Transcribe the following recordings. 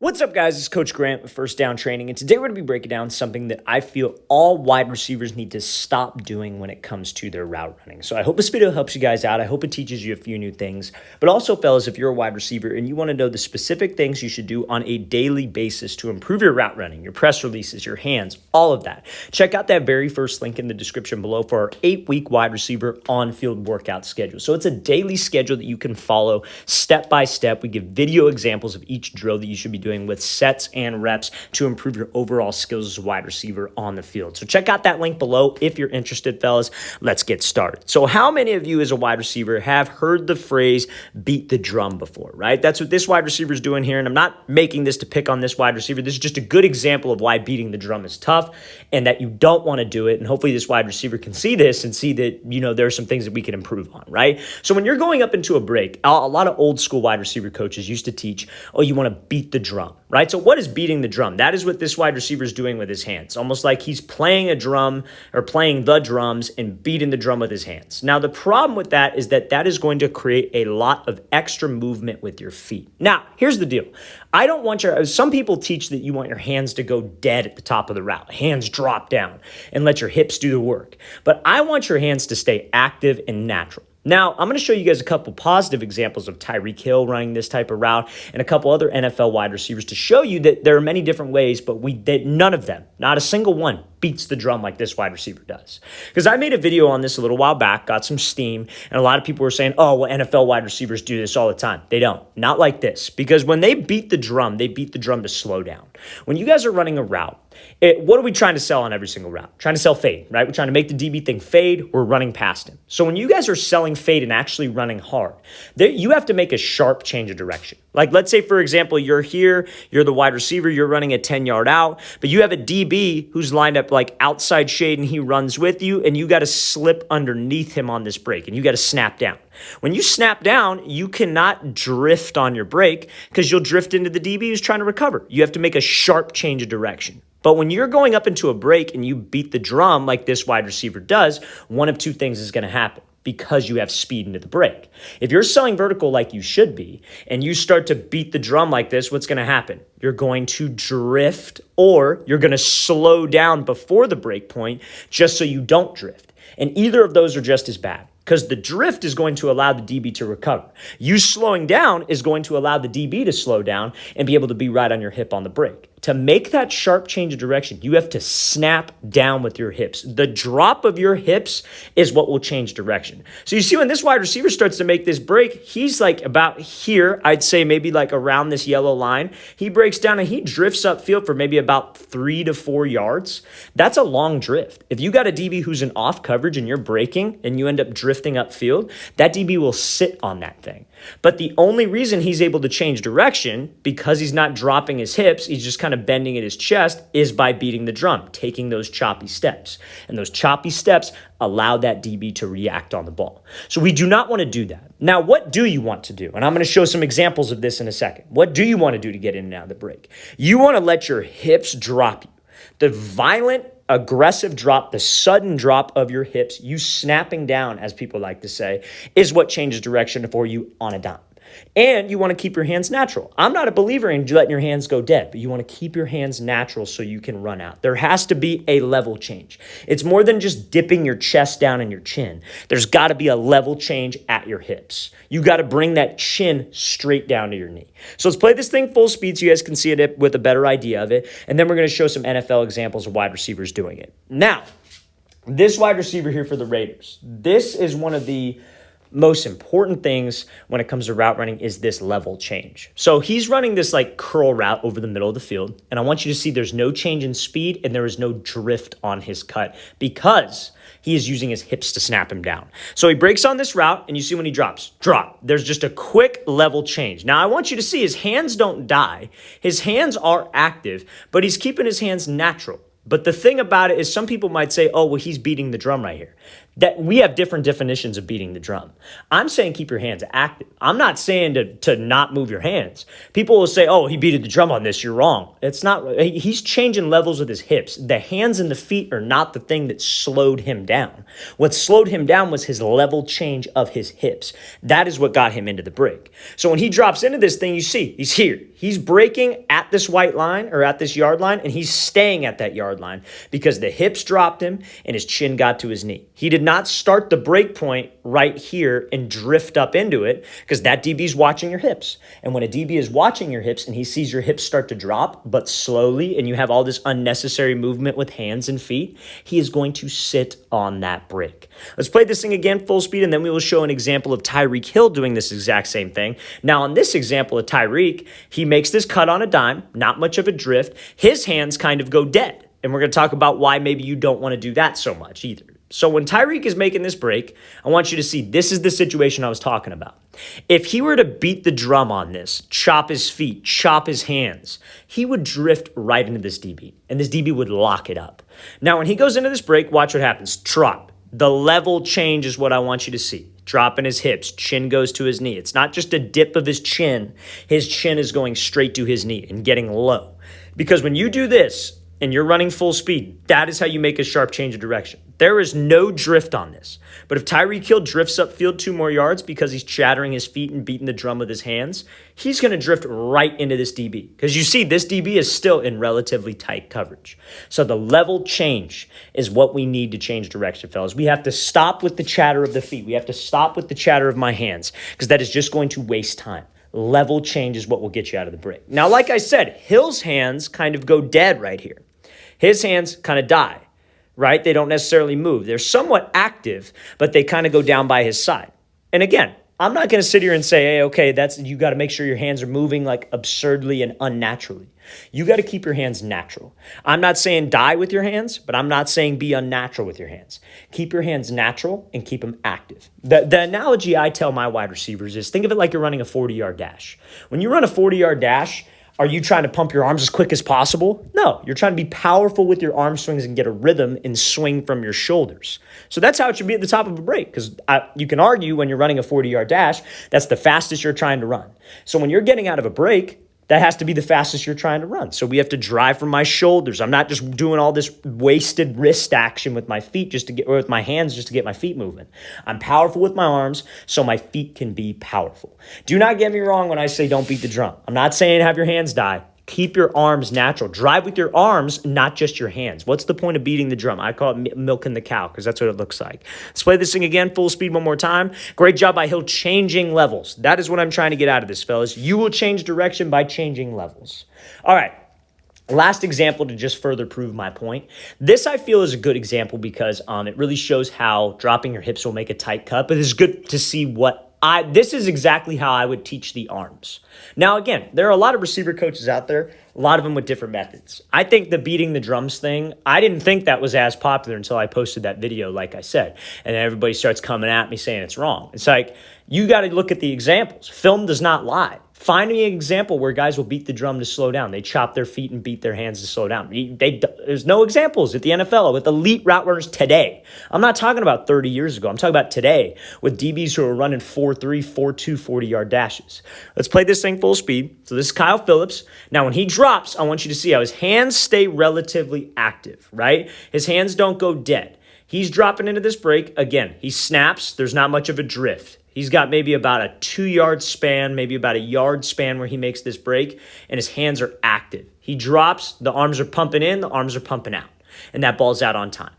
What's up, guys? It's Coach Grant with First Down Training, and today we're going to be breaking down something that I feel all wide receivers need to stop doing when it comes to their route running. So I hope this video helps you guys out. I hope it teaches you a few new things. But also, fellas, if you're a wide receiver and you want to know the specific things you should do on a daily basis to improve your route running, your press releases, your hands, all of that, check out that very first link in the description below for our 8-week wide receiver on-field workout schedule. So it's a daily schedule that you can follow step by step. We give video examples of each drill that you should be doing with sets and reps to improve your overall skills as a wide receiver on the field. So check out that link below if you're interested, fellas. Let's get started. So how many of you as a wide receiver have heard the phrase beat the drum before, right? That's what this wide receiver is doing here. And I'm not making this to pick on this wide receiver. This is just a good example of why beating the drum is tough and that you don't want to do it. And hopefully this wide receiver can see this and see that, there are some things that we can improve on, right? So when you're going up into a break, a lot of old school wide receiver coaches used to teach, you want to beat the drum, right? So what is beating the drum? That is what this wide receiver is doing with his hands. Almost like he's playing a drum or playing the drums and beating the drum with his hands. Now, the problem with that is that is going to create a lot of extra movement with your feet. Now, here's the deal. I don't want some people teach that you want your hands to go dead at the top of the route. Hands drop down and let your hips do the work. But I want your hands to stay active and natural. Now, I'm going to show you guys a couple positive examples of Tyreek running this type of route and a couple other NFL wide receivers to show you that there are many different ways, but none of them, not a single one, beats the drum like this wide receiver does. Because I made a video on this a little while back, got some steam, and a lot of people were saying, NFL wide receivers do this all the time. They don't. Not like this. Because when they beat the drum to slow down. When you guys are running a route, what are we trying to sell on every single route? Trying to sell fade, right? We're trying to make the DB think fade. We're running past him. So when you guys are selling fade and actually running hard, you have to make a sharp change of direction. Like, let's say, for example, you're here, you're the wide receiver, you're running a 10-yard out, but you have a DB who's lined up like outside shade and he runs with you, and you got to slip underneath him on this break, and you got to snap down. When you snap down, you cannot drift on your break because you'll drift into the DB who's trying to recover. You have to make a sharp change of direction. But when you're going up into a break and you beat the drum like this wide receiver does, one of two things is going to happen because you have speed into the break. If you're selling vertical like you should be and you start to beat the drum like this, what's going to happen? You're going to drift, or you're going to slow down before the break point just so you don't drift. And either of those are just as bad, because the drift is going to allow the DB to recover. You slowing down is going to allow the DB to slow down and be able to be right on your hip on the break. To make that sharp change of direction, you have to snap down with your hips. The drop of your hips is what will change direction. So you see when this wide receiver starts to make this break, he's like about here, I'd say maybe like around this yellow line. He breaks down and he drifts upfield for maybe about 3 to 4 yards. That's a long drift. If you got a DB who's in off coverage and you're breaking and you end up drifting upfield, that DB will sit on that thing. But the only reason he's able to change direction, because he's not dropping his hips, he's just kind of bending at his chest, is by beating the drum, taking those choppy steps. And those choppy steps allow that DB to react on the ball. So we do not want to do that. Now, what do you want to do? And I'm going to show some examples of this in a second. What do you want to do to get in and out of the break? You want to let your hips drop you. The violent, aggressive drop, the sudden drop of your hips, you snapping down, as people like to say, is what changes direction for you on a dime. And you want to keep your hands natural. I'm not a believer in letting your hands go dead, but you want to keep your hands natural so you can run out. There has to be a level change. It's more than just dipping your chest down and your chin. There's got to be a level change at your hips. You got to bring that chin straight down to your knee. So let's play this thing full speed so you guys can see it with a better idea of it. And then we're going to show some NFL examples of wide receivers doing it. Now, this wide receiver here for the Raiders, this is one of the most important things when it comes to route running is this level change. So he's running this like curl route over the middle of the field. And I want you to see there's no change in speed and there is no drift on his cut because he is using his hips to snap him down. So he breaks on this route and you see when he drops, drop. There's just a quick level change. Now I want you to see his hands don't die. His hands are active, but he's keeping his hands natural. But the thing about it is some people might say, he's beating the drum right here. That we have different definitions of beating the drum. I'm saying keep your hands active. I'm not saying to not move your hands. People will say, oh, he beat the drum on this. You're wrong. It's not. He's changing levels with his hips. The hands and the feet are not the thing that slowed him down. What slowed him down was his level change of his hips. That is what got him into the break. So when he drops into this thing, you see, he's here. He's breaking at this white line or at this yard line, and he's staying at that yard line because the hips dropped him and his chin got to his knee. He did not start the break point right here and drift up into it because that DB is watching your hips. And when a DB is watching your hips and he sees your hips start to drop, but slowly, and you have all this unnecessary movement with hands and feet, he is going to sit on that break. Let's play this thing again full speed, and then we will show an example of Tyreek Hill doing this exact same thing. Now, on this example of Tyreek, he makes this cut on a dime, not much of a drift. His hands kind of go dead. And we're going to talk about why maybe you don't want to do that so much either. So when Tyreek is making this break, I want you to see this is the situation I was talking about. If he were to beat the drum on this, chop his feet, chop his hands, he would drift right into this DB, and this DB would lock it up. Now, when he goes into this break, watch what happens. Drop. The level change is what I want you to see. Dropping his hips, chin goes to his knee. It's not just a dip of his chin. His chin is going straight to his knee and getting low. Because when you do this, and you're running full speed, that is how you make a sharp change of direction. There is no drift on this. But if Tyreek Hill drifts upfield 2 more yards because he's chattering his feet and beating the drum with his hands, he's going to drift right into this DB. Because you see, this DB is still in relatively tight coverage. So the level change is what we need to change direction, fellas. We have to stop with the chatter of the feet. We have to stop with the chatter of my hands because that is just going to waste time. Level change is what will get you out of the break. Now, like I said, Hill's hands kind of go dead right here. His hands kind of die, right? They don't necessarily move. They're somewhat active, but they kind of go down by his side. And again, I'm not going to sit here and say, hey, okay, you got to make sure your hands are moving like absurdly and unnaturally. You got to keep your hands natural. I'm not saying die with your hands, but I'm not saying be unnatural with your hands. Keep your hands natural and keep them active. The analogy I tell my wide receivers is think of it like you're running a 40-yard dash. When you run a 40-yard dash, are you trying to pump your arms as quick as possible? No, you're trying to be powerful with your arm swings and get a rhythm and swing from your shoulders. So that's how it should be at the top of a break because you can argue when you're running a 40-yard dash, that's the fastest you're trying to run. So when you're getting out of a break, that has to be the fastest you're trying to run. So we have to drive from my shoulders. I'm not just doing all this wasted wrist action with my feet or with my hands just to get my feet moving. I'm powerful with my arms so my feet can be powerful. Do not get me wrong when I say don't beat the drum. I'm not saying have your hands die. Keep your arms natural. Drive with your arms, not just your hands. What's the point of beating the drum? I call it milking the cow because that's what it looks like. Let's play this thing again, full speed one more time. Great job by Hill changing levels. That is what I'm trying to get out of this, fellas. You will change direction by changing levels. All right. Last example to just further prove my point. This I feel is a good example because it really shows how dropping your hips will make a tight cut, but it's good to see this is exactly how I would teach the arms. Now, again, there are a lot of receiver coaches out there, a lot of them with different methods. I think the beating the drums thing, I didn't think that was as popular until I posted that video, like I said. And then everybody starts coming at me saying it's wrong. It's like, you got to look at the examples. Film does not lie. Find me an example where guys will beat the drum to slow down. They chop their feet and beat their hands to slow down. There's no examples at the NFL with elite route runners today. I'm not talking about 30 years ago. I'm talking about today with DBs who are running 4.3, 4.2 40-yard dashes. Let's play this thing full speed. So this is Kyle Phillips. Now, when he drops, I want you to see how his hands stay relatively active, right? His hands don't go dead. He's dropping into this break. Again, he snaps. There's not much of a drift. He's got maybe about a 2-yard span, maybe about a yard span where he makes this break, and his hands are active. He drops, the arms are pumping in, the arms are pumping out, and that ball's out on time.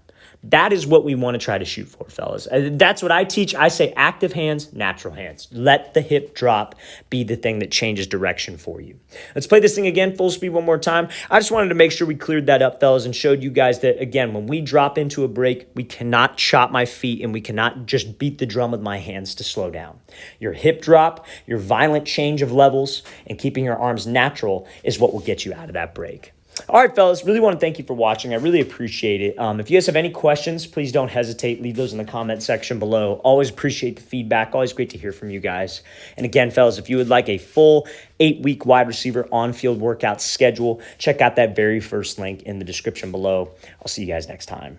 That is what we want to try to shoot for, fellas. That's what I teach. I say active hands, natural hands. Let the hip drop be the thing that changes direction for you. Let's play this thing again, full speed one more time. I just wanted to make sure we cleared that up, fellas, and showed you guys that, again, when we drop into a break, we cannot chop my feet and we cannot just beat the drum with my hands to slow down. Your hip drop, your violent change of levels, and keeping your arms natural is what will get you out of that break. All right, fellas, really want to thank you for watching. I really appreciate it. If you guys have any questions, please don't hesitate. Leave those in the comment section below. Always appreciate the feedback. Always great to hear from you guys. And again, fellas, if you would like a full 8-week wide receiver on-field workout schedule, check out that very first link in the description below. I'll see you guys next time.